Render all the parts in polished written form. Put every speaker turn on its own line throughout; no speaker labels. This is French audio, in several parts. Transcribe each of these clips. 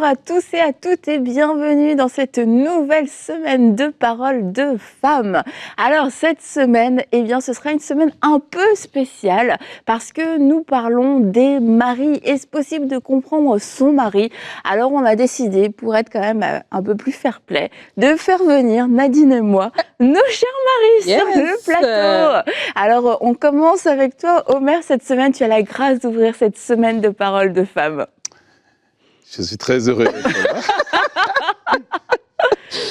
à tous et à toutes et bienvenue dans cette nouvelle semaine de Paroles de Femmes. Alors cette semaine, eh bien ce sera une semaine un peu spéciale parce que nous parlons des maris. Est-ce possible de comprendre son mari? Alors on a décidé, pour être quand même un peu plus fair-play, de faire venir Nadine et moi, nos chers maris sur le plateau. Alors on commence avec toi, Omer. Cette semaine, tu as la grâce d'ouvrir cette semaine de Paroles de Femmes.
Je suis très heureux d'être là.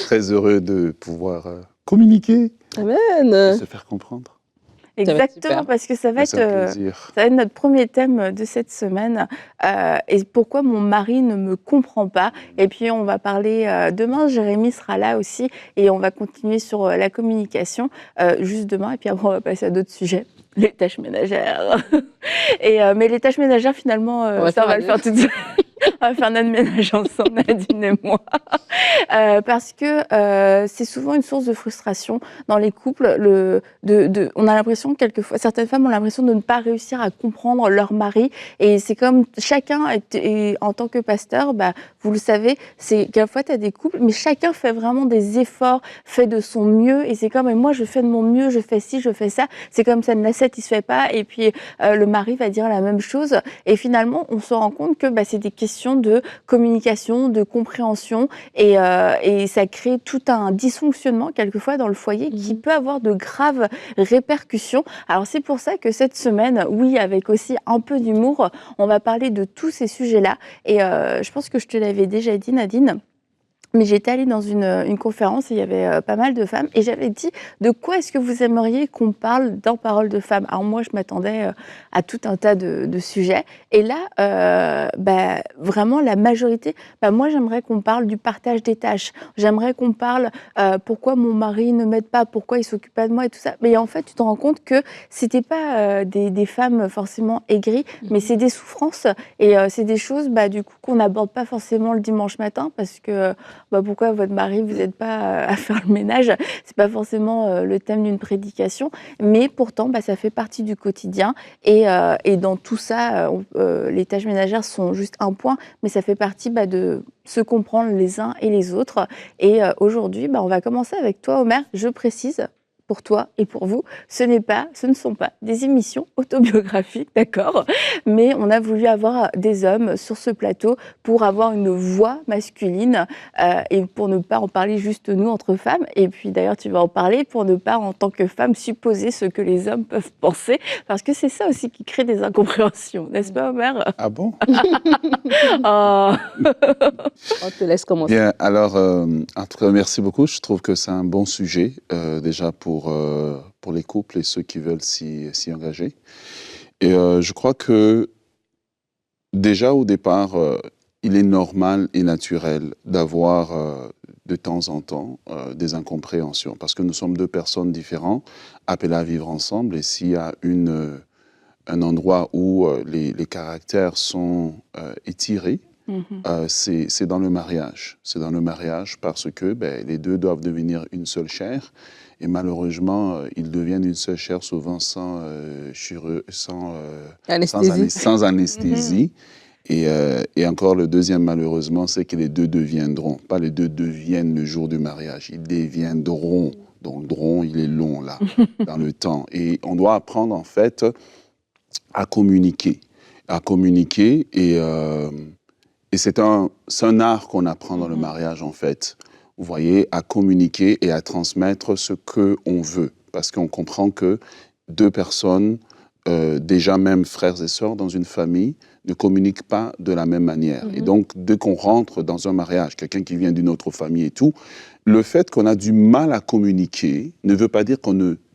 Très heureux de pouvoir communiquer.
Amen.
Et se faire comprendre.
Exactement, parce que ça va être notre premier thème de cette semaine. Et pourquoi mon mari ne me comprend pas. Et puis, on va parler demain. Jérémy sera là aussi. Et on va continuer sur la communication juste demain. Et puis après, on va passer à d'autres sujets. Les tâches ménagères. Mais les tâches ménagères, finalement, ça, on va le faire tout de suite. On va faire notre ménage ensemble, Nadine et moi. Parce que c'est souvent une source de frustration dans les couples. On a l'impression, quelquefois, certaines femmes ont l'impression de ne pas réussir à comprendre leur mari. Et c'est comme chacun, en tant que pasteur, vous le savez, c'est quelquefois tu as des couples, mais chacun fait vraiment des efforts, fait de son mieux. Et c'est comme, moi, je fais de mon mieux, je fais ci, je fais ça. C'est comme ça ne la satisfait pas. Et puis, le mari va dire la même chose. Et finalement, on se rend compte que c'est des questions de communication, de compréhension et ça crée tout un dysfonctionnement quelquefois dans le foyer qui peut avoir de graves répercussions. Alors c'est pour ça que cette semaine, oui, avec aussi un peu d'humour, on va parler de tous ces sujets-là et je pense que je te l'avais déjà dit, Nadine. Mais j'étais allée dans une conférence et il y avait pas mal de femmes et j'avais dit de quoi est-ce que vous aimeriez qu'on parle dans Paroles de Femmes. Alors moi je m'attendais à tout un tas de sujets et là vraiment la majorité, moi j'aimerais qu'on parle du partage des tâches, j'aimerais qu'on parle pourquoi mon mari ne m'aide pas, pourquoi il s'occupe pas de moi et tout ça. Mais en fait tu te rends compte que c'était pas des femmes forcément aigries, mais c'est des souffrances et c'est des choses du coup qu'on n'aborde pas forcément le dimanche matin parce que pourquoi votre mari vous aide pas à faire le ménage, c'est pas forcément le thème d'une prédication, mais pourtant ça fait partie du quotidien et dans tout ça, les tâches ménagères sont juste un point, mais ça fait partie de se comprendre les uns et les autres. Et aujourd'hui, on va commencer avec toi, Omer. Je précise, pour toi et pour vous, ce ne sont pas des émissions autobiographiques, d'accord, mais on a voulu avoir des hommes sur ce plateau pour avoir une voix masculine et pour ne pas en parler juste nous entre femmes. Et puis d'ailleurs, tu vas en parler pour ne pas, en tant que femme, supposer ce que les hommes peuvent penser, parce que c'est ça aussi qui crée des incompréhensions, n'est-ce pas, Omer?
Ah bon?
Oh.
On te laisse commencer.
Bien, alors, en tout cas, merci beaucoup. Je trouve que c'est un bon sujet, déjà pour les couples et ceux qui veulent s'y engager. Et je crois que déjà au départ, il est normal et naturel d'avoir de temps en temps des incompréhensions parce que nous sommes deux personnes différentes appelées à vivre ensemble et s'il y a un endroit où les caractères sont étirés, c'est dans le mariage. C'est dans le mariage parce que les deux doivent devenir une seule chair. Et malheureusement, ils deviennent une seule chair souvent sans anesthésie. Et encore le deuxième, malheureusement, c'est que les deux deviendront. Pas les deux deviennent le jour du mariage. Ils deviendront. Donc le dron, il est long là, dans le temps. Et on doit apprendre en fait à communiquer. Et c'est un art qu'on apprend dans le mariage en fait. Vous voyez, à communiquer et à transmettre ce qu'on veut. Parce qu'on comprend que deux personnes, déjà même frères et sœurs dans une famille, ne communiquent pas de la même manière. Et donc, dès qu'on rentre dans un mariage, quelqu'un qui vient d'une autre famille et tout, le fait qu'on a du mal à communiquer ne veut pas dire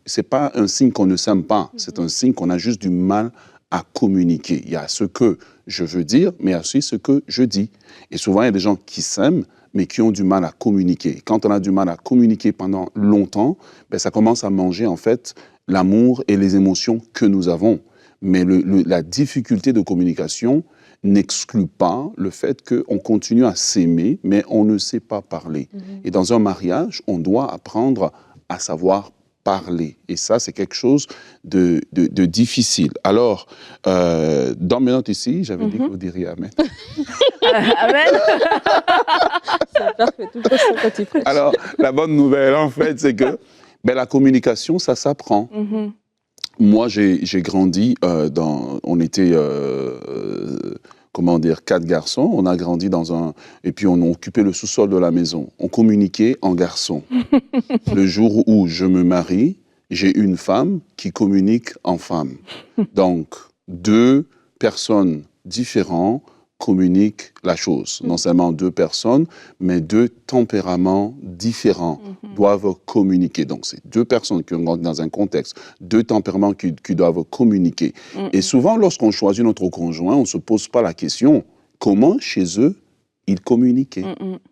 c'est pas un signe qu'on ne s'aime pas. C'est un signe qu'on a juste du mal à communiquer. Il y a ce que je veux dire, mais il y a aussi ce que je dis. Et souvent, il y a des gens qui s'aiment, mais qui ont du mal à communiquer. Quand on a du mal à communiquer pendant longtemps, ça commence à manger en fait l'amour et les émotions que nous avons. Mais la difficulté de communication n'exclut pas le fait qu'on continue à s'aimer, mais on ne sait pas parler. Et dans un mariage, on doit apprendre à savoir parler. Et ça, c'est quelque chose de difficile. Alors, dans mes notes ici, j'avais dit que vous diriez Amen.
Amen.
C'est parfait, toujours ça quand tu prêches.
Alors, la bonne nouvelle, en fait, c'est que la communication, ça s'apprend. Moi, j'ai grandi on était, comment dire, 4 garçons. On a grandi et puis on a occupé le sous-sol de la maison. On communiquait en garçon. Le jour où je me marie, j'ai une femme qui communique en femme. Donc, 2 personnes différentes communiquent la chose. Non seulement 2 personnes, mais 2 tempéraments différents doivent communiquer. Donc, c'est 2 personnes qui ont grandi dans un contexte, 2 tempéraments qui doivent communiquer. Et souvent, lorsqu'on choisit notre conjoint, on ne se pose pas la question, comment chez eux ils communiquaient?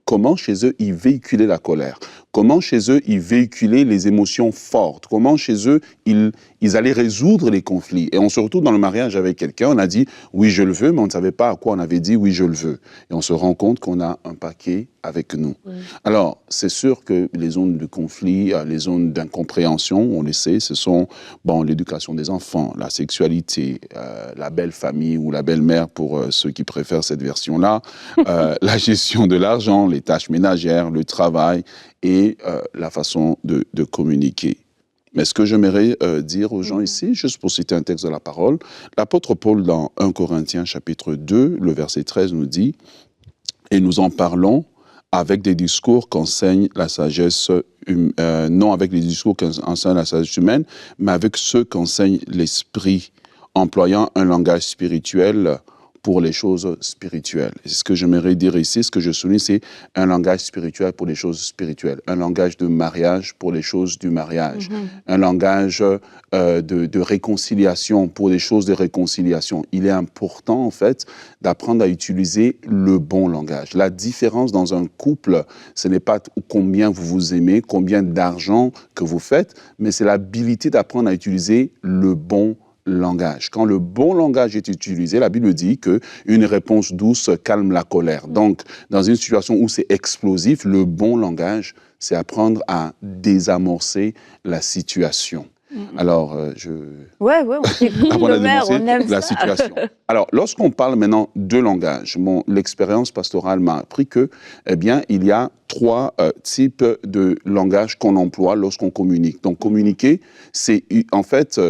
Comment chez eux ils véhiculaient la colère? Comment chez eux ils véhiculaient les émotions fortes? Comment chez eux ils allaient résoudre les conflits? Et on se retrouve dans le mariage avec quelqu'un, on a dit oui je le veux, mais on ne savait pas à quoi on avait dit oui je le veux. Et on se rend compte qu'on a un paquet avec nous. Alors, c'est sûr que les zones de conflit, les zones d'incompréhension, on le sait, ce sont l'éducation des enfants, la sexualité, la belle famille ou la belle-mère pour ceux qui préfèrent cette version-là, la gestion de l'argent, les tâches ménagères, le travail et la façon de communiquer. Mais ce que j'aimerais dire aux gens ici, juste pour citer un texte de la parole, l'apôtre Paul dans 1 Corinthiens chapitre 2, le verset 13 nous dit « Et nous en parlons avec des discours qu'enseigne la sagesse, non avec les discours qu'enseigne la sagesse humaine, mais avec ceux qu'enseigne l'esprit, employant un langage spirituel pour les choses spirituelles. » Et ce que j'aimerais dire ici, ce que je souligne, c'est un langage spirituel pour les choses spirituelles, un langage de mariage pour les choses du mariage, un langage de réconciliation pour les choses de réconciliation. Il est important, en fait, d'apprendre à utiliser le bon langage. La différence dans un couple, ce n'est pas combien vous vous aimez, combien d'argent que vous faites, mais c'est l'habilité d'apprendre à utiliser le bon langage. Quand le bon langage est utilisé, la Bible dit qu'une réponse douce calme la colère. Donc, dans une situation où c'est explosif, le bon langage, c'est apprendre à désamorcer la situation. Alors,
Ouais, on t'écoute, on aime
la
ça.
situation. Alors, lorsqu'on parle maintenant de langage, l'expérience pastorale m'a appris que, il y a 3 types de langage qu'on emploie lorsqu'on communique. Donc, communiquer, c'est en fait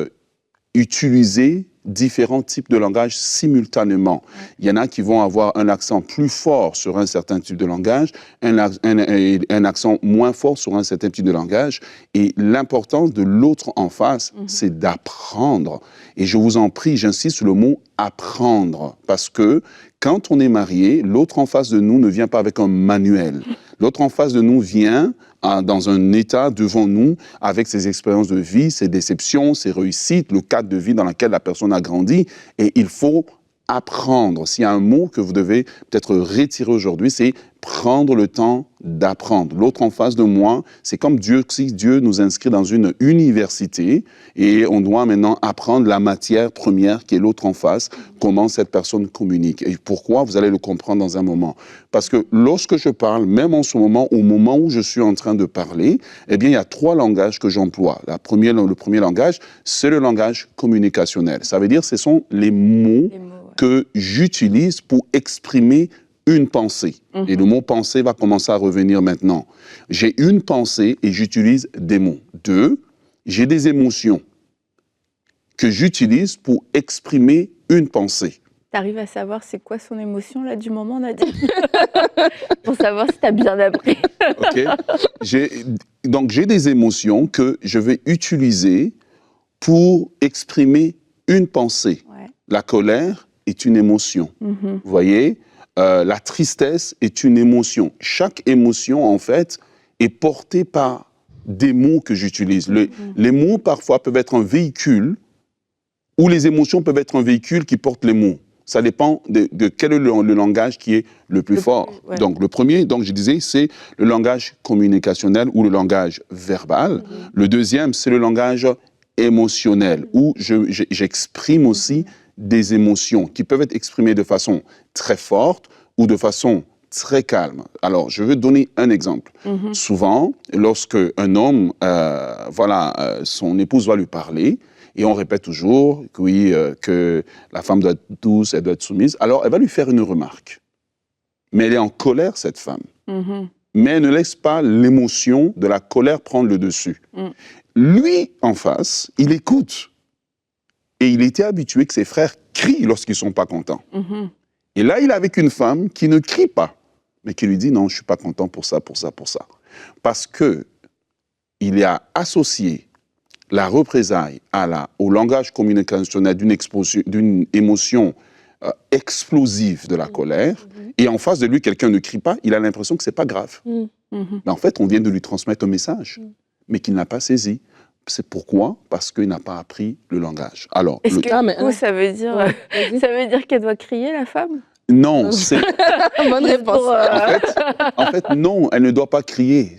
utiliser différents types de langage simultanément. Il y en a qui vont avoir un accent plus fort sur un certain type de langage, un accent moins fort sur un certain type de langage. Et l'importance de l'autre en face, c'est d'apprendre. Et je vous en prie, j'insiste sur le mot « apprendre ». Parce que quand on est marié, l'autre en face de nous ne vient pas avec un manuel. L'autre en face de nous vient dans un état devant nous avec ses expériences de vie, ses déceptions, ses réussites, le cadre de vie dans lequel la personne a grandi. Et il faut apprendre. S'il y a un mot que vous devez peut-être retirer aujourd'hui, c'est prendre le temps d'apprendre. L'autre en face de moi, c'est comme si Dieu nous inscrit dans une université et on doit maintenant apprendre la matière première qui est l'autre en face, comment cette personne communique. Et pourquoi? Vous allez le comprendre dans un moment. Parce que lorsque je parle, même en ce moment, au moment où je suis en train de parler, il y a 3 langages que j'emploie. Le premier langage, c'est le langage communicationnel. Ça veut dire ce sont les mots que j'utilise pour exprimer une pensée. Et le mot pensée va commencer à revenir maintenant. J'ai une pensée et j'utilise des mots. 2, j'ai des émotions que j'utilise pour exprimer une pensée.
T'arrives à savoir c'est quoi son émotion là du moment, Nadia? Pour savoir si t'as bien appris.
Ok. Donc j'ai des émotions que je vais utiliser pour exprimer une pensée. La colère est une émotion. Vous voyez? La tristesse est une émotion. Chaque émotion, en fait, est portée par des mots que j'utilise. Les mots, parfois, peuvent être un véhicule, ou les émotions peuvent être un véhicule qui porte les mots. Ça dépend de quel est le langage qui est le plus fort. Donc, le premier, je disais, c'est le langage communicationnel ou le langage verbal. Le deuxième, c'est le langage émotionnel, où j'exprime aussi des émotions qui peuvent être exprimées de façon très forte ou de façon très calme. Alors, je vais donner un exemple. Souvent, lorsque un homme son épouse va lui parler, et on répète toujours que, oui, que la femme doit être douce, elle doit être soumise. Alors, elle va lui faire une remarque. Mais elle est en colère, cette femme. Mais elle ne laisse pas l'émotion de la colère prendre le dessus. Lui, en face, il écoute. Et il était habitué que ses frères crient lorsqu'ils ne sont pas contents. Et là, il est avec une femme qui ne crie pas, mais qui lui dit « Non, je ne suis pas content pour ça, pour ça, pour ça. » Parce qu'il a associé la représailles au langage communicationnel d'une émotion explosive de la colère, et en face de lui, quelqu'un ne crie pas, il a l'impression que ce n'est pas grave. Mais en fait, on vient de lui transmettre un message, mais qu'il n'a pas saisi. C'est pourquoi? Parce qu'il n'a pas appris le langage. Alors,
est-ce que ça veut dire qu'elle doit crier, la femme?
Non, c'est...
Bonne réponse.
En fait, non, elle ne doit pas crier.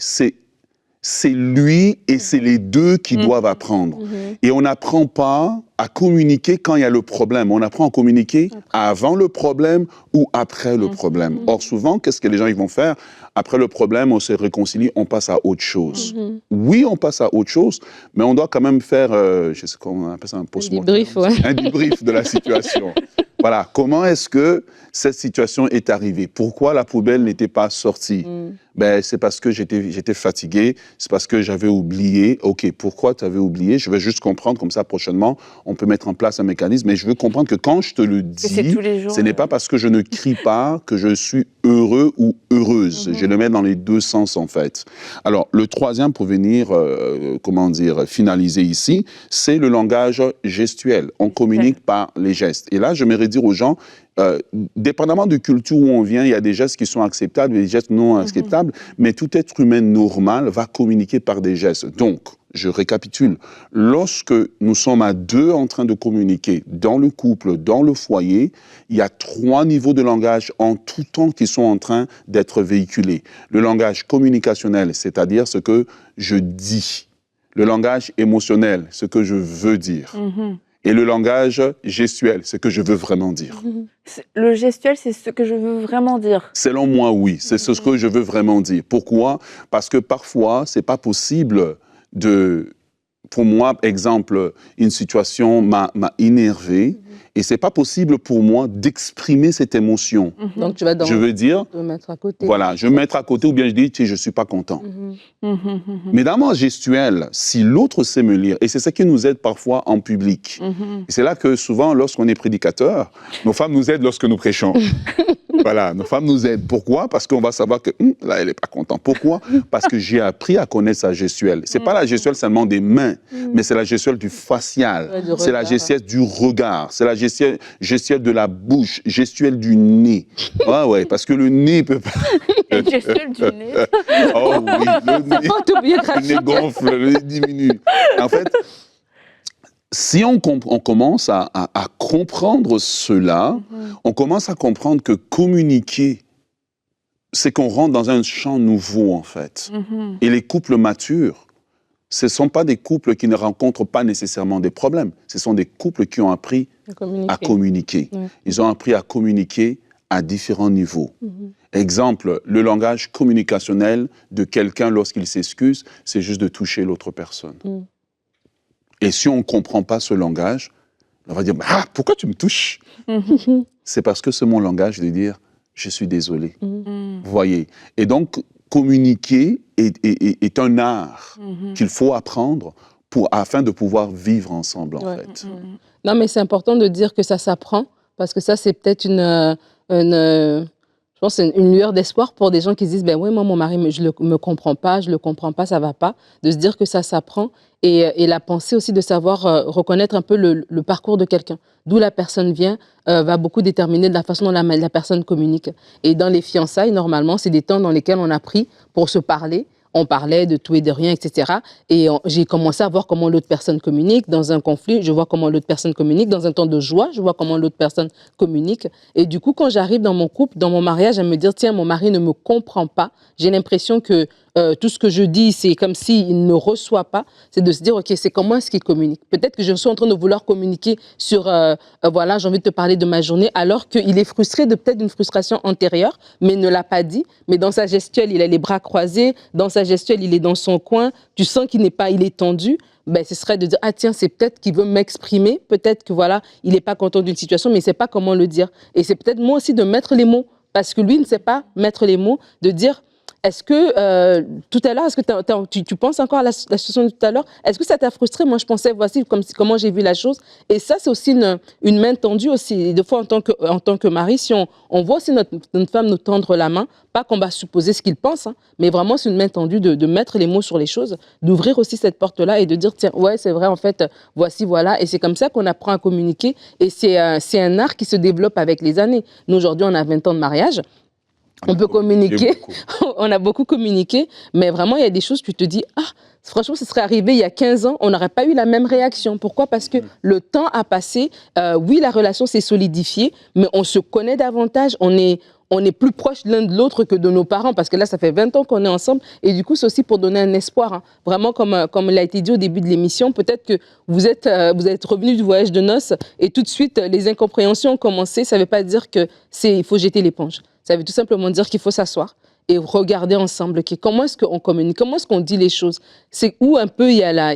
C'est lui et c'est les deux qui doivent apprendre. Et on n'apprend pas à communiquer quand il y a le problème. On apprend à communiquer avant le problème ou après le problème. Or, souvent, qu'est-ce que les gens ils vont faire? Après le problème, on se réconcilie, on passe à autre chose. Oui, on passe à autre chose, mais on doit quand même faire, je sais comment on appelle ça, un post-mortem. Un débrief de la situation. Voilà, comment est-ce que cette situation est arrivée? Pourquoi la poubelle n'était pas sortie? Ben, c'est parce que j'étais fatigué, c'est parce que j'avais oublié. OK, pourquoi tu avais oublié? Je vais juste comprendre, comme ça, prochainement, on peut mettre en place un mécanisme, mais je veux comprendre que quand je te le dis, ce n'est pas parce que je ne crie pas que je suis heureux ou heureuse. Je le mets dans les deux sens, en fait. Alors, le troisième, pour venir, finaliser ici, c'est le langage gestuel. On communique par les gestes. Et là, je me dire aux gens, dépendamment de culture où on vient, il y a des gestes qui sont acceptables et des gestes non acceptables, mais tout être humain normal va communiquer par des gestes. Donc, je récapitule, lorsque nous sommes à deux en train de communiquer dans le couple, dans le foyer, il y a 3 niveaux de langage en tout temps qui sont en train d'être véhiculés. Le langage communicationnel, c'est-à-dire ce que je dis. Le langage émotionnel, ce que je veux dire. Et le langage gestuel, ce que je veux vraiment dire.
Le gestuel, c'est ce que je veux vraiment dire.
Selon moi, oui, c'est ce que je veux vraiment dire. Pourquoi? Parce que parfois, c'est pas possible pour moi, exemple, une situation m'a énervé, et c'est pas possible pour moi d'exprimer cette émotion.
Donc tu vas
je veux dire,
te mettre à côté.
Voilà, je vais me mettre à côté, ou bien je dis, je suis pas content. Mais dans mon gestuel, si l'autre sait me lire, et c'est ce qui nous aide parfois en public, et c'est là que souvent, lorsqu'on est prédicateur, nos femmes nous aident lorsque nous prêchons. Voilà, nos femmes nous aident. Pourquoi? Parce qu'on va savoir que là, elle n'est pas contente. Pourquoi? Parce que j'ai appris à connaître sa gestuelle. Ce n'est pas la gestuelle seulement des mains, mais c'est la gestuelle du facial, c'est la gestuelle du regard, c'est la gestuelle de la bouche, gestuelle du nez. Ouais, parce que le nez peut pas...
La gestuelle du nez.
Oh oui, le nez gonfle, le nez diminue. En fait, si on commence à comprendre cela, on commence à comprendre que communiquer, c'est qu'on rentre dans un champ nouveau, en fait. Et les couples matures, ce ne sont pas des couples qui ne rencontrent pas nécessairement des problèmes. Ce sont des couples qui ont appris à communiquer. Ils ont appris à communiquer à différents niveaux. Exemple, le langage communicationnel de quelqu'un lorsqu'il s'excuse, c'est juste de toucher l'autre personne. Et si on ne comprend pas ce langage, on va dire « Ah, pourquoi tu me touches ?» C'est parce que c'est mon langage de dire « Je suis désolé. » Vous voyez? Et donc, communiquer est un art qu'il faut apprendre afin de pouvoir vivre ensemble, en fait.
Non, mais c'est important de dire que ça s'apprend, parce que ça, c'est peut-être je pense c'est une lueur d'espoir pour des gens qui se disent, ben oui, moi, mon mari, je ne me comprends pas, je ne le comprends pas, ça ne va pas. De se dire que ça s'apprend. Et la pensée aussi de savoir reconnaître un peu le parcours de quelqu'un. D'où la personne vient va beaucoup déterminer de la façon dont la personne communique. Et dans les fiançailles, normalement, c'est des temps dans lesquels on a pris pour se parler. On parlait de tout et de rien, etc. Et j'ai commencé à voir comment l'autre personne communique. Dans un conflit, je vois comment l'autre personne communique. Dans un temps de joie, je vois comment l'autre personne communique. Et du coup, quand j'arrive dans mon couple, dans mon mariage, à me dire, tiens, mon mari ne me comprend pas, j'ai l'impression que tout ce que je dis, c'est comme s'il ne reçoit pas, c'est de se dire, OK, c'est comment est-ce qu'il communique? Peut-être que je suis en train de vouloir communiquer sur, voilà, j'ai envie de te parler de ma journée, alors qu'il est frustré de peut-être une frustration antérieure, mais ne l'a pas dit. Mais dans sa gestuelle, il a les bras croisés, dans sa gestuelle, il est dans son coin, tu sens qu'il n'est pas, il est tendu. Ben, ce serait de dire, ah tiens, c'est peut-être qu'il veut m'exprimer, peut-être que voilà, il n'est pas content d'une situation, mais il ne sait pas comment le dire. Et c'est peut-être moi aussi de mettre les mots, parce que lui ne sait pas mettre les mots, de dire, est-ce que tout à l'heure, est-ce que tu penses encore à la situation de tout à l'heure? Est-ce que ça t'a frustré? Moi, je pensais, voici comment j'ai vu la chose. Et ça, c'est aussi une main tendue aussi. Et des fois, en tant que mari, si on voit aussi notre femme nous tendre la main, pas qu'on va supposer ce qu'il pense, hein, mais vraiment, c'est une main tendue de mettre les mots sur les choses, d'ouvrir aussi cette porte-là et de dire, tiens, ouais, c'est vrai, en fait, voici, voilà. Et c'est comme ça qu'on apprend à communiquer. Et c'est un art qui se développe avec les années. Nous, aujourd'hui, on a 20 ans de mariage. On peut communiquer, on a beaucoup communiqué, mais vraiment, il y a des choses, tu te dis, ah, franchement, ce serait arrivé il y a 15 ans, on n'aurait pas eu la même réaction. Pourquoi? Parce que le temps a passé, oui, la relation s'est solidifiée, mais on se connaît davantage, on est plus proche l'un de l'autre que de nos parents, parce que là, ça fait 20 ans qu'on est ensemble, et du coup, c'est aussi pour donner un espoir. Hein. Vraiment, comme il a été dit au début de l'émission, peut-être que vous êtes revenu du voyage de noces, et tout de suite, les incompréhensions ont commencé. Ça ne veut pas dire il faut jeter l'éponge. Ça veut tout simplement dire qu'il faut s'asseoir et regarder ensemble comment est-ce qu'on communique, comment est-ce qu'on dit les choses. C'est où un peu où est-ce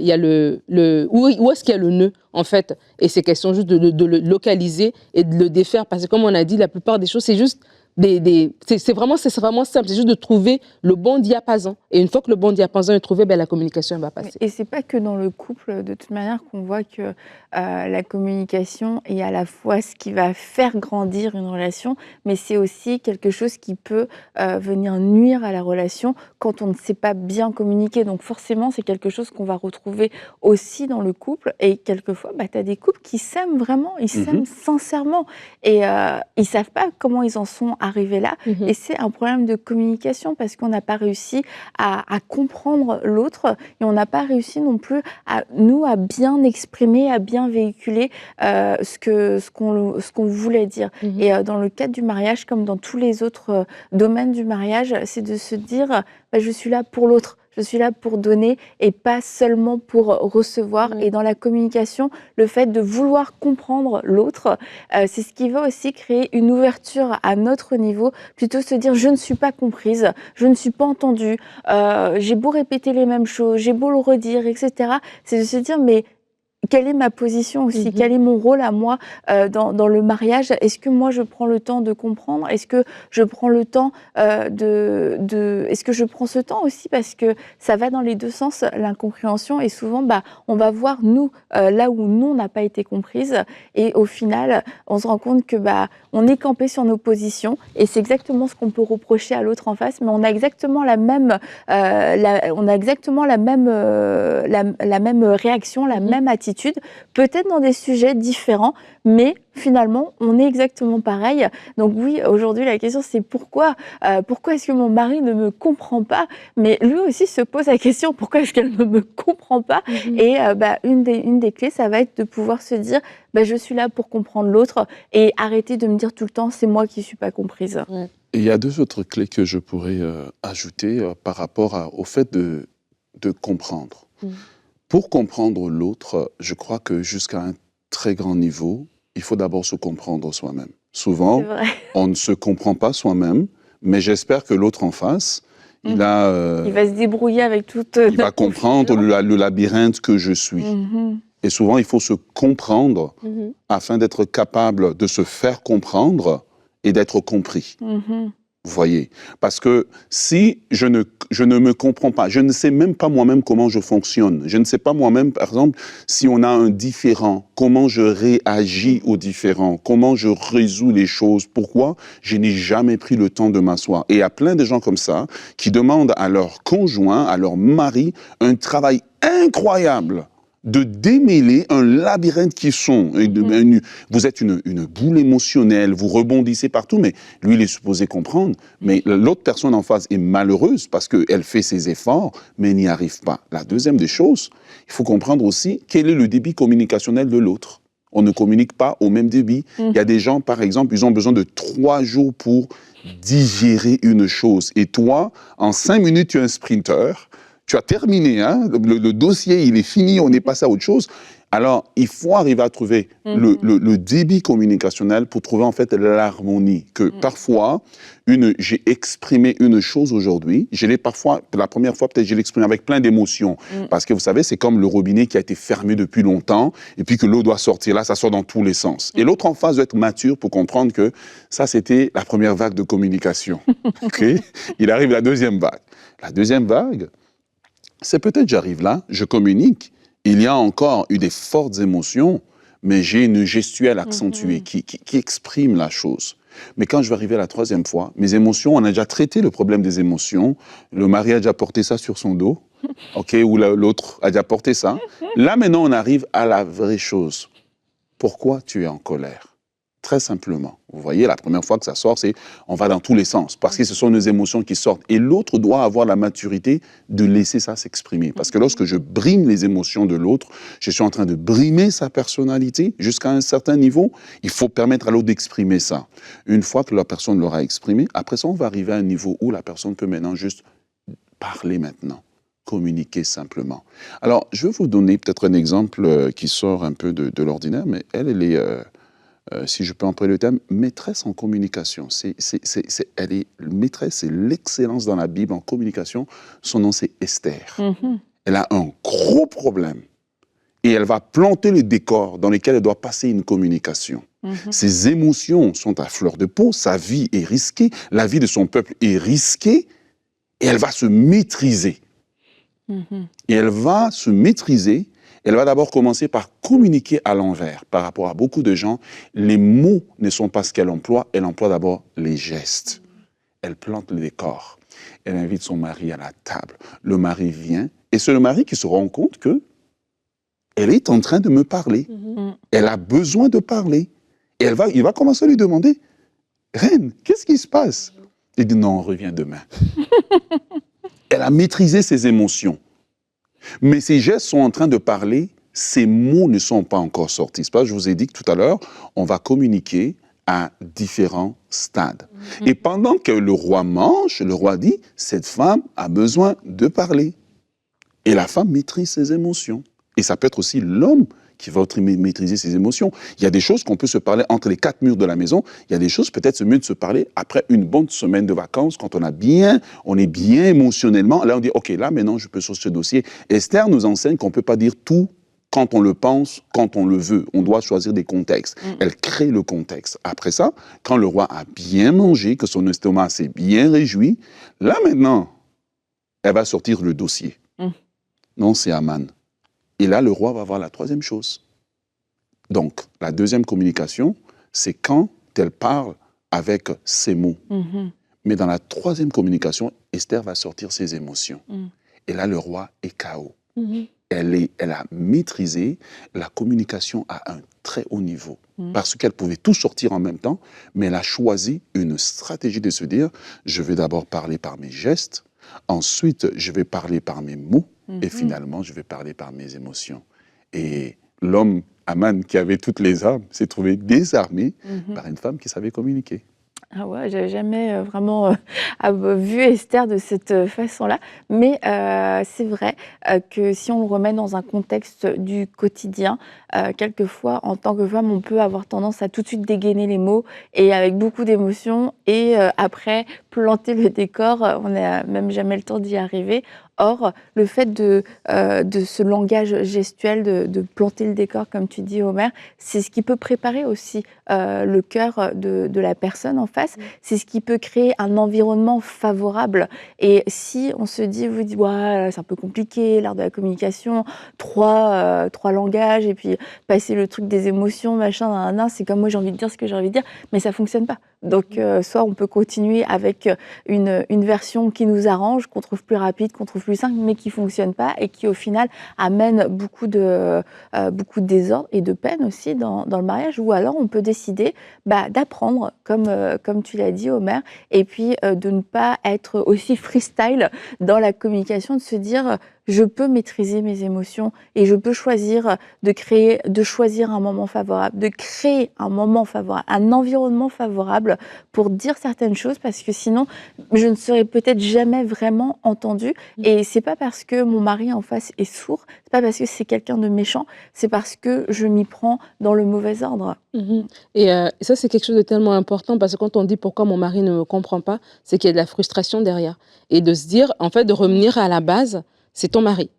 qu'il y a le nœud, en fait. Et c'est question juste de le localiser et de le défaire. Parce que comme on a dit, la plupart des choses, c'est juste c'est vraiment simple. C'est juste de trouver le bon diapason. Et une fois que le bon diapason est trouvé, ben, la communication va passer.
Et c'est pas que dans le couple, de toute manière, qu'on voit que la communication est à la fois ce qui va faire grandir une relation, mais c'est aussi quelque chose qui peut venir nuire à la relation quand on ne sait pas bien communiquer. Donc forcément, c'est quelque chose qu'on va retrouver aussi dans le couple. Et quelquefois, tu as des couples qui s'aiment vraiment, ils s'aiment sincèrement. Et ils savent pas comment ils en sont arrivés là. Et c'est un problème de communication parce qu'on n'a pas réussi à comprendre l'autre et on n'a pas réussi non plus à bien exprimer, à bien véhiculer ce qu'on voulait dire. Et dans le cadre du mariage, comme dans tous les autres domaines du mariage, c'est de se dire je suis là pour l'autre. Je suis là pour donner et pas seulement pour recevoir. Et dans la communication, le fait de vouloir comprendre l'autre, c'est ce qui va aussi créer une ouverture à notre niveau, plutôt se dire je ne suis pas comprise, je ne suis pas entendue, j'ai beau répéter les mêmes choses, j'ai beau le redire, etc. C'est de se dire mais quelle est ma position aussi? Quel est mon rôle à moi dans le mariage? Est-ce que moi je prends le temps de comprendre? Est-ce que je prends le temps est-ce que je prends ce temps aussi? Parce que ça va dans les deux sens, l'incompréhension, et souvent on va voir nous là où nous on n'a pas été comprise, et au final on se rend compte que on est campé sur nos positions, et c'est exactement ce qu'on peut reprocher à l'autre en face, mais on a exactement la même réaction, la même attitude, peut-être dans des sujets différents, mais finalement, on est exactement pareil. Donc oui, aujourd'hui, la question, c'est pourquoi est-ce que mon mari ne me comprend pas? Mais lui aussi se pose la question, pourquoi est-ce qu'elle ne me comprend pas? Et une des clés, ça va être de pouvoir se dire, je suis là pour comprendre l'autre, et arrêter de me dire tout le temps, c'est moi qui ne suis pas comprise.
Et il y a deux autres clés que je pourrais ajouter par rapport au fait de comprendre. Pour comprendre l'autre, je crois que jusqu'à un très grand niveau, il faut d'abord se comprendre soi-même. Souvent, on ne se comprend pas soi-même, mais j'espère que l'autre en face, il va se
débrouiller avec toute...
Il va comprendre le labyrinthe que je suis. Et souvent, il faut se comprendre afin d'être capable de se faire comprendre et d'être compris. Vous voyez? Parce que si je ne me comprends pas, je ne sais même pas moi-même comment je fonctionne. Je ne sais pas moi-même, par exemple, si on a un différend, comment je réagis au différend, comment je résous les choses, pourquoi je n'ai jamais pris le temps de m'asseoir. Et il y a plein de gens comme ça qui demandent à leur conjoint, à leur mari, un travail incroyable de démêler un labyrinthe qui sont. Vous êtes une boule émotionnelle, vous rebondissez partout, mais lui, il est supposé comprendre. Mais l'autre personne en face est malheureuse parce qu'elle fait ses efforts, mais elle n'y arrive pas. La deuxième des choses, il faut comprendre aussi quel est le débit communicationnel de l'autre. On ne communique pas au même débit. Il y a des gens, par exemple, ils ont besoin de 3 jours pour digérer une chose. Et toi, en 5 minutes, tu es un sprinter. Tu as terminé, hein? Le dossier, il est fini, on est passé à autre chose. Alors, il faut arriver à trouver le débit communicationnel pour trouver en fait l'harmonie. Que parfois, j'ai exprimé une chose aujourd'hui, je l'ai parfois, la première fois, peut-être je l'ai exprimé avec plein d'émotions. Parce que vous savez, c'est comme le robinet qui a été fermé depuis longtemps et puis que l'eau doit sortir. Là, ça sort dans tous les sens. Et l'autre en face doit être mature pour comprendre que ça, c'était la première vague de communication. Okay? Il arrive la deuxième vague. La deuxième vague, c'est peut-être j'arrive là, je communique. Il y a encore eu des fortes émotions, mais j'ai une gestuelle accentuée qui exprime la chose. Mais quand je vais arriver la troisième fois, mes émotions, on a déjà traité le problème des émotions. Le mari a déjà porté ça sur son dos, okay, ou l'autre a déjà porté ça. Là, maintenant, on arrive à la vraie chose. Pourquoi tu es en colère? Très simplement. Vous voyez, la première fois que ça sort, c'est on va dans tous les sens, parce que ce sont nos émotions qui sortent. Et l'autre doit avoir la maturité de laisser ça s'exprimer. Parce que lorsque je brime les émotions de l'autre, je suis en train de brimer sa personnalité jusqu'à un certain niveau. Il faut permettre à l'autre d'exprimer ça. Une fois que la personne l'aura exprimé, après ça, on va arriver à un niveau où la personne peut maintenant juste parler maintenant. Communiquer simplement. Alors, je vais vous donner peut-être un exemple qui sort un peu de l'ordinaire, mais elle est... si je peux employer le terme, maîtresse en communication. Elle est maîtresse, c'est l'excellence dans la Bible en communication. Son nom, c'est Esther. Elle a un gros problème. Et elle va planter le décor dans lequel elle doit passer une communication. Ses émotions sont à fleur de peau, sa vie est risquée, la vie de son peuple est risquée, et elle va se maîtriser. Et elle va se maîtriser. Elle va d'abord commencer par communiquer à l'envers. Par rapport à beaucoup de gens, les mots ne sont pas ce qu'elle emploie. Elle emploie d'abord les gestes. Elle plante le décor. Elle invite son mari à la table. Le mari vient. Et c'est le mari qui se rend compte que elle est en train de me parler. Elle a besoin de parler. Et il va commencer à lui demander, « Reine, qu'est-ce qui se passe ?» Il dit, « Non, on revient demain. » Elle a maîtrisé ses émotions. Mais ses gestes sont en train de parler, ses mots ne sont pas encore sortis. C'est pas, je vous ai dit que tout à l'heure, on va communiquer à différents stades. Et pendant que le roi mange, le roi dit, cette femme a besoin de parler. Et la femme maîtrise ses émotions. Et ça peut être aussi l'homme qui va maîtriser ses émotions. Il y a des choses qu'on peut se parler entre les 4 murs de la maison. Il y a des choses, peut-être, c'est mieux de se parler après une bonne semaine de vacances, quand on est bien émotionnellement. Là, on dit, OK, là, maintenant, je peux sur ce dossier. Esther nous enseigne qu'on ne peut pas dire tout quand on le pense, quand on le veut. On doit choisir des contextes. Elle crée le contexte. Après ça, quand le roi a bien mangé, que son estomac s'est bien réjoui, là, maintenant, elle va sortir le dossier. Non, c'est Aman. Et là, le roi va voir la troisième chose. Donc, la deuxième communication, c'est quand elle parle avec ses mots. Mais dans la troisième communication, Esther va sortir ses émotions. Et là, le roi est KO. Elle a maîtrisé la communication à un très haut niveau. Parce qu'elle pouvait tout sortir en même temps, mais elle a choisi une stratégie de se dire, je vais d'abord parler par mes gestes, ensuite, je vais parler par mes mots, et finalement, je vais parler par mes émotions. Et l'homme, Aman, qui avait toutes les armes, s'est trouvé désarmé par une femme qui savait communiquer.
Ah ouais, j'avais jamais vraiment vu Esther de cette façon-là. Mais c'est vrai que si on le remet dans un contexte du quotidien, quelquefois, en tant que femme, on peut avoir tendance à tout de suite dégainer les mots et avec beaucoup d'émotion. Et après, planter le décor, on n'a même jamais le temps d'y arriver. Or, le fait de ce langage gestuel, de planter le décor, comme tu dis, Omer, c'est ce qui peut préparer aussi le cœur de la personne en face. C'est ce qui peut créer un environnement favorable. Et si on se dit, vous dites, ouais, c'est un peu compliqué, l'art de la communication, trois langages, et puis passer le truc des émotions, machin, c'est comme moi, j'ai envie de dire ce que j'ai envie de dire, mais ça ne fonctionne pas. Donc, soit on peut continuer avec une version qui nous arrange, qu'on trouve plus rapide, qu'on trouve plus simple, mais qui ne fonctionne pas et qui, au final, amène beaucoup de désordre et de peine aussi dans le mariage. Ou alors, on peut décider d'apprendre, comme tu l'as dit, Omer, et puis de ne pas être aussi freestyle dans la communication, de se dire je peux maîtriser mes émotions et je peux choisir de choisir un moment favorable, de créer un moment favorable, un environnement favorable pour dire certaines choses, parce que sinon, je ne serais peut-être jamais vraiment entendue. Et c'est pas parce que mon mari en face est sourd, c'est pas parce que c'est quelqu'un de méchant, c'est parce que je m'y prends dans le mauvais ordre.
Et ça, c'est quelque chose de tellement important, parce que quand on dit pourquoi mon mari ne me comprend pas, c'est qu'il y a de la frustration derrière. Et de se dire, en fait, de revenir à la base, c'est ton mari.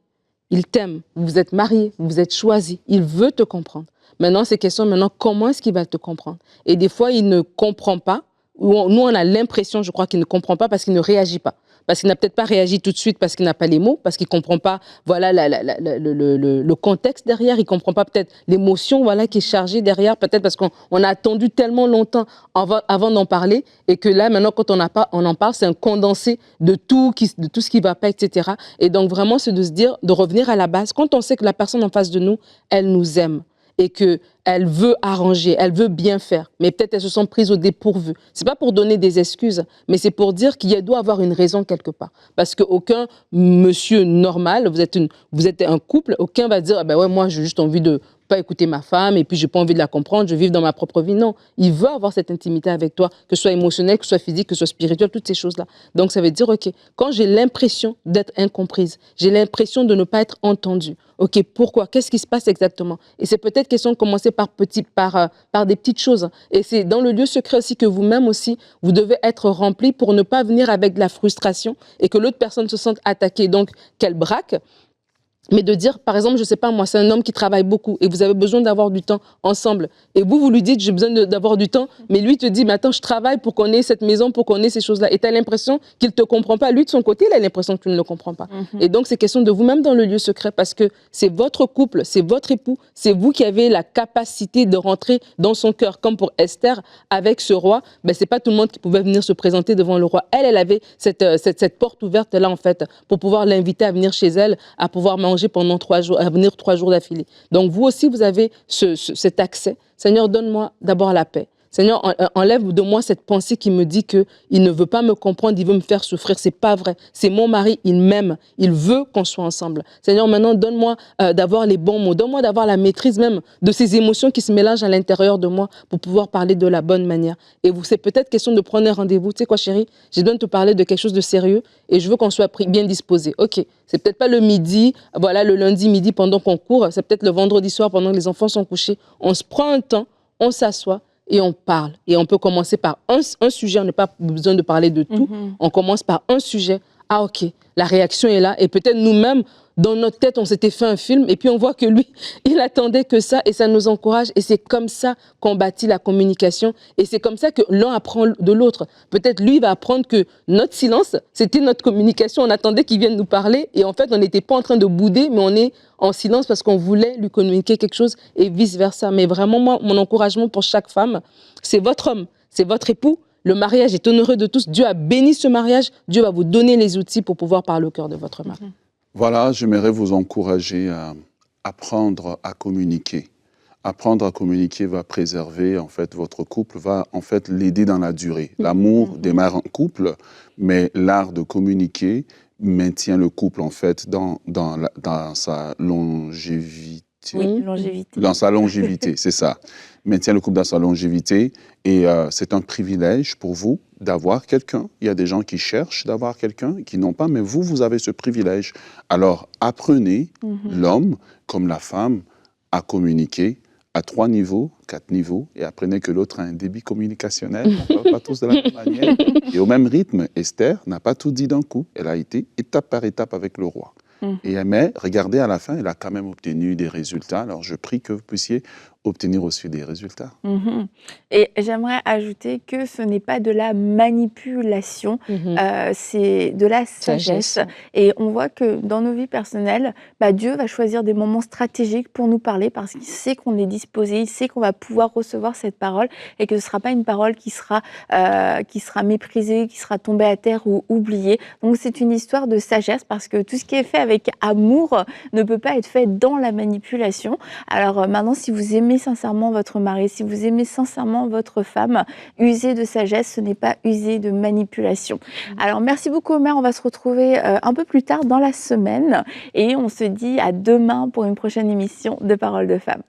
Il t'aime, vous êtes mariés, vous êtes choisis, il veut te comprendre. Maintenant, c'est question maintenant, comment est-ce qu'il va te comprendre? Et des fois, il ne comprend pas, ou nous, on a l'impression, je crois, qu'il ne comprend pas parce qu'il ne réagit pas. Parce qu'il n'a peut-être pas réagi tout de suite parce qu'il n'a pas les mots, parce qu'il ne comprend pas voilà, le contexte derrière, il ne comprend pas peut-être l'émotion voilà, qui est chargée derrière, peut-être parce qu'on a attendu tellement longtemps avant d'en parler, et que là, maintenant, quand on en parle, c'est un condensé de tout ce qui ne va pas, etc. Et donc, vraiment, c'est de se dire, de revenir à la base. Quand on sait que la personne en face de nous, elle nous aime, et qu'elle veut arranger, elle veut bien faire, mais peut-être elles se sont prises au dépourvu. C'est pas pour donner des excuses, mais c'est pour dire qu'il doit avoir une raison quelque part. Parce qu'aucun monsieur normal, vous êtes un couple, aucun va dire, ah ben ouais, moi j'ai juste envie de pas écouter ma femme, et puis j'ai pas envie de la comprendre, je vis dans ma propre vie. Non, il veut avoir cette intimité avec toi, que ce soit émotionnel, que ce soit physique, que ce soit spirituel, toutes ces choses-là. Donc ça veut dire, ok, quand j'ai l'impression d'être incomprise, j'ai l'impression de ne pas être entendue, ok, pourquoi? Qu'est-ce qui se passe exactement? Et c'est peut-être question de commencer par des petites choses. Et c'est dans le lieu secret aussi que vous-même aussi, vous devez être rempli pour ne pas venir avec de la frustration et que l'autre personne se sente attaquée, donc qu'elle braque. Mais de dire, par exemple, je ne sais pas moi, c'est un homme qui travaille beaucoup et vous avez besoin d'avoir du temps ensemble. Et vous lui dites, j'ai besoin d'avoir du temps. Mais lui te dit, mais attends, je travaille pour qu'on ait cette maison, pour qu'on ait ces choses-là. Et tu as l'impression qu'il ne te comprend pas. Lui, de son côté, il a l'impression que tu ne le comprends pas. Et donc, c'est question de vous-même dans le lieu secret, parce que c'est votre couple, c'est votre époux, c'est vous qui avez la capacité de rentrer dans son cœur. Comme pour Esther, avec ce roi, ben, ce n'est pas tout le monde qui pouvait venir se présenter devant le roi. Elle avait cette porte ouverte-là, en fait, pour pouvoir l'inviter à venir chez elle, à pouvoir manger pendant 3 jours, à venir 3 jours d'affilée. Donc vous aussi, vous avez cet accès. Seigneur, donne-moi d'abord la paix. Seigneur, enlève de moi cette pensée qui me dit qu'il ne veut pas me comprendre, il veut me faire souffrir. C'est pas vrai. C'est mon mari, il m'aime, il veut qu'on soit ensemble. Seigneur, maintenant, donne-moi d'avoir les bons mots, donne-moi d'avoir la maîtrise même de ces émotions qui se mélangent à l'intérieur de moi pour pouvoir parler de la bonne manière. Et c'est peut-être question de prendre un rendez-vous. Tu sais quoi, chérie, j'ai besoin de te parler de quelque chose de sérieux et je veux qu'on soit bien disposé. Ok, c'est peut-être pas le midi, voilà, le lundi midi pendant qu'on court, c'est peut-être le vendredi soir pendant que les enfants sont couchés. On se prend un temps, on s'assoit et on parle. Et on peut commencer par un sujet, on n'a pas besoin de parler de tout. On commence par un sujet. Ah ok, la réaction est là. Et peut-être nous-mêmes, dans notre tête, on s'était fait un film et puis on voit que lui, il attendait que ça et ça nous encourage. Et c'est comme ça qu'on bâtit la communication. Et c'est comme ça que l'un apprend de l'autre. Peut-être lui va apprendre que notre silence, c'était notre communication. On attendait qu'il vienne nous parler et en fait, on n'était pas en train de bouder, mais on est en silence parce qu'on voulait lui communiquer quelque chose et vice-versa. Mais vraiment, moi, mon encouragement pour chaque femme, c'est votre homme, c'est votre époux. Le mariage est honoré de tous. Dieu a béni ce mariage. Dieu va vous donner les outils pour pouvoir parler au cœur de votre mari.
Voilà, j'aimerais vous encourager à apprendre à communiquer. Apprendre à communiquer va préserver en fait votre couple, va en fait l'aider dans la durée. L'amour démarre en couple, mais l'art de communiquer maintient le couple en fait dans sa longévité.
Oui, longévité.
Dans sa longévité, c'est ça. Maintient le couple dans sa longévité et c'est un privilège pour vous d'avoir quelqu'un. Il y a des gens qui cherchent d'avoir quelqu'un, qui n'ont pas, mais vous avez ce privilège. Alors, apprenez l'homme comme la femme à communiquer à 3 niveaux, 4 niveaux, et apprenez que l'autre a un débit communicationnel. On ne parle pas tous de la même manière. Et au même rythme, Esther n'a pas tout dit d'un coup. Elle a été étape par étape avec le roi. Mais regardez, à la fin, elle a quand même obtenu des résultats. Alors, je prie que vous puissiez obtenir aussi des résultats.
Et j'aimerais ajouter que ce n'est pas de la manipulation, c'est de la sagesse. Et on voit que dans nos vies personnelles, Dieu va choisir des moments stratégiques pour nous parler parce qu'il sait qu'on est disposé, il sait qu'on va pouvoir recevoir cette parole et que ce ne sera pas une parole qui sera méprisée, qui sera tombée à terre ou oubliée. Donc c'est une histoire de sagesse parce que tout ce qui est fait avec amour ne peut pas être fait dans la manipulation. Alors maintenant, si vous aimez aimez sincèrement votre mari, si vous aimez sincèrement votre femme, user de sagesse, ce n'est pas user de manipulation. Alors, merci beaucoup, Omer. On va se retrouver un peu plus tard dans la semaine et on se dit à demain pour une prochaine émission de Paroles de Femmes.